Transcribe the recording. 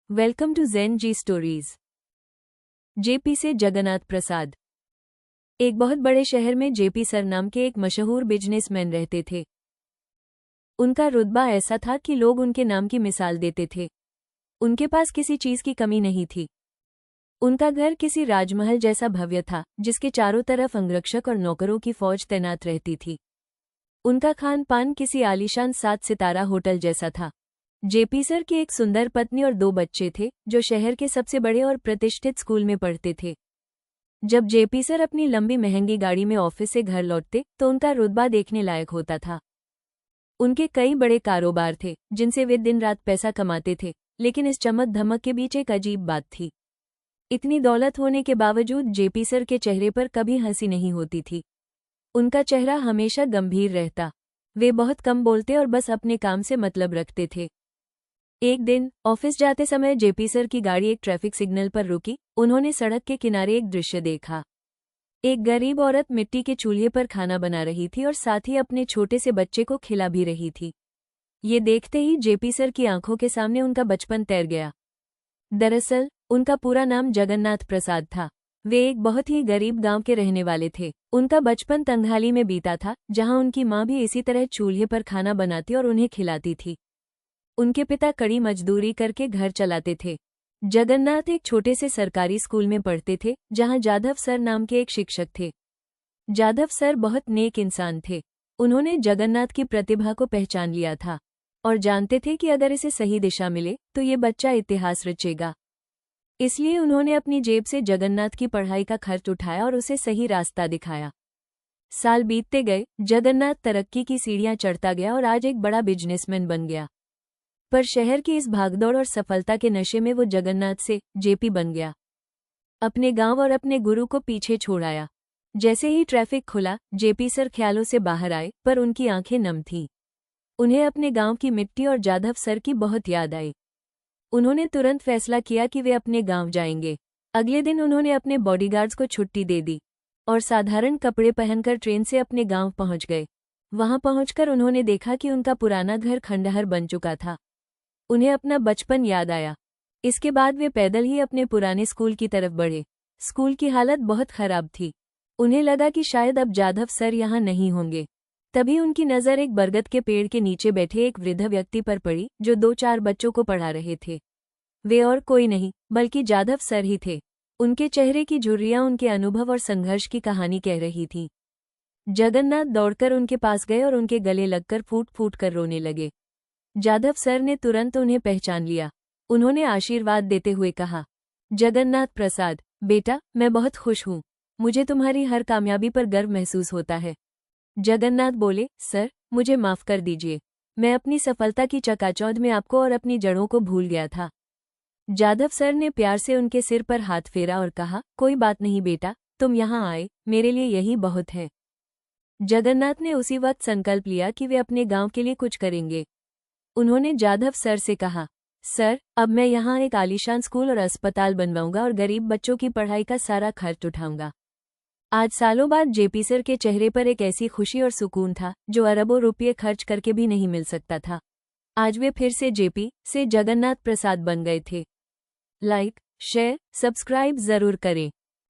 Welcome to Zen G stories. JP से जगन्नाथ प्रसाद। एक बहुत बड़े शहर में जेपी सर नाम के एक मशहूर बिजनेसमैन रहते थे। उनका रुतबा ऐसा था कि लोग उनके नाम की मिसाल देते थे। उनके पास किसी चीज की कमी नहीं थी। उनका घर किसी राजमहल जैसा भव्य था, जिसके चारों तरफ अंगरक्षक और नौकरों की फौज तैनात रहती थी। उनका खान पान किसी आलीशान 7 सितारा होटल जैसा था। जेपी सर की एक सुंदर पत्नी और 2 बच्चे थे, जो शहर के सबसे बड़े और प्रतिष्ठित स्कूल में पढ़ते थे। जब जेपी सर अपनी लंबी महंगी गाड़ी में ऑफिस से घर लौटते तो उनका रुतबा देखने लायक होता था। उनके कई बड़े कारोबार थे, जिनसे वे दिन रात पैसा कमाते थे, लेकिन इस चमक धमक के बीच एक अजीब बात थी। इतनी दौलत होने के बावजूद जेपी सर के चेहरे पर कभी हंसी नहीं होती थी। उनका चेहरा हमेशा गंभीर रहता। वे बहुत कम बोलते और बस अपने काम से मतलब रखते थे। एक दिन ऑफिस जाते समय जेपी सर की गाड़ी एक ट्रैफिक सिग्नल पर रुकी। उन्होंने सड़क के किनारे एक दृश्य देखा। एक गरीब औरत मिट्टी के चूल्हे पर खाना बना रही थी और साथ ही अपने छोटे से बच्चे को खिला भी रही थी। ये देखते ही जेपी सर की आंखों के सामने उनका बचपन तैर गया। दरअसल उनका पूरा नाम जगन्नाथ प्रसाद था। वे एक बहुत ही गरीब गांव के रहने वाले थे। उनका बचपन तंगहाली में बीता था, जहां उनकी मां भी इसी तरह चूल्हे पर खाना बनाती और उन्हें खिलाती थी। उनके पिता कड़ी मजदूरी करके घर चलाते थे। जगन्नाथ एक छोटे से सरकारी स्कूल में पढ़ते थे, जहां जाधव सर नाम के एक शिक्षक थे। जाधव सर बहुत नेक इंसान थे। उन्होंने जगन्नाथ की प्रतिभा को पहचान लिया था और जानते थे कि अगर इसे सही दिशा मिले तो ये बच्चा इतिहास रचेगा। इसलिए उन्होंने अपनी जेब से जगन्नाथ की पढ़ाई का खर्च उठाया और उसे सही रास्ता दिखाया। साल बीतते गए, जगन्नाथ तरक्की की सीढ़ियां चढ़ता गया और आज एक बड़ा बिजनेसमैन बन गया। पर शहर की इस भागदौड़ और सफलता के नशे में वो जगन्नाथ से जेपी बन गया। अपने गांव और अपने गुरु को पीछे छोड़ आया। जैसे ही ट्रैफिक खुला, जेपी सर ख्यालों से बाहर आए, पर उनकी आंखें नम थीं। उन्हें अपने गांव की मिट्टी और जाधव सर की बहुत याद आई। उन्होंने तुरंत फैसला किया कि वे अपने गांव जाएंगे। अगले दिन उन्होंने अपने बॉडीगार्ड्स को छुट्टी दे दी और साधारण कपड़े पहनकर ट्रेन से अपने गांव पहुंच गए। वहां पहुंचकर उन्होंने देखा कि उनका पुराना घर खंडहर बन चुका था। उन्हें अपना बचपन याद आया। इसके बाद वे पैदल ही अपने पुराने स्कूल की तरफ बढ़े। स्कूल की हालत बहुत खराब थी। उन्हें लगा कि शायद अब जाधव सर यहाँ नहीं होंगे। तभी उनकी नज़र एक बरगद के पेड़ के नीचे बैठे एक वृद्ध व्यक्ति पर पड़ी, जो 2-4 बच्चों को पढ़ा रहे थे। वे और कोई नहीं बल्कि जाधव सर ही थे। उनके चेहरे की झुर्रियां उनके अनुभव और संघर्ष की कहानी कह रही थी। जगन्नाथ दौड़कर उनके पास गए और उनके गले लगकर फूट फूट कर रोने लगे। जाधव सर ने तुरंत उन्हें पहचान लिया। उन्होंने आशीर्वाद देते हुए कहा, जगन्नाथ प्रसाद, बेटा, मैं बहुत खुश हूँ। मुझे तुम्हारी हर कामयाबी पर गर्व महसूस होता है। जगन्नाथ बोले, सर, मुझे माफ कर दीजिए। मैं अपनी सफलता की चकाचौंध में आपको और अपनी जड़ों को भूल गया था। जाधव सर ने प्यार से उनके सिर पर हाथ फेरा और कहा, कोई बात नहीं बेटा, तुम यहाँ आए, मेरे लिए यही बहुत है। जगन्नाथ ने उसी वक्त संकल्प लिया कि वे अपने गांव के लिए कुछ करेंगे। उन्होंने जाधव सर से कहा, सर, अब मैं यहाँ एक आलीशान स्कूल और अस्पताल बनवाऊंगा और गरीब बच्चों की पढ़ाई का सारा खर्च उठाऊंगा। आज सालों बाद जेपी सर के चेहरे पर एक ऐसी खुशी और सुकून था, जो अरबों रुपये खर्च करके भी नहीं मिल सकता था। आज वे फिर से जेपी से जगन्नाथ प्रसाद बन गए थे। लाइक, शेयर, सब्सक्राइब जरूर करें।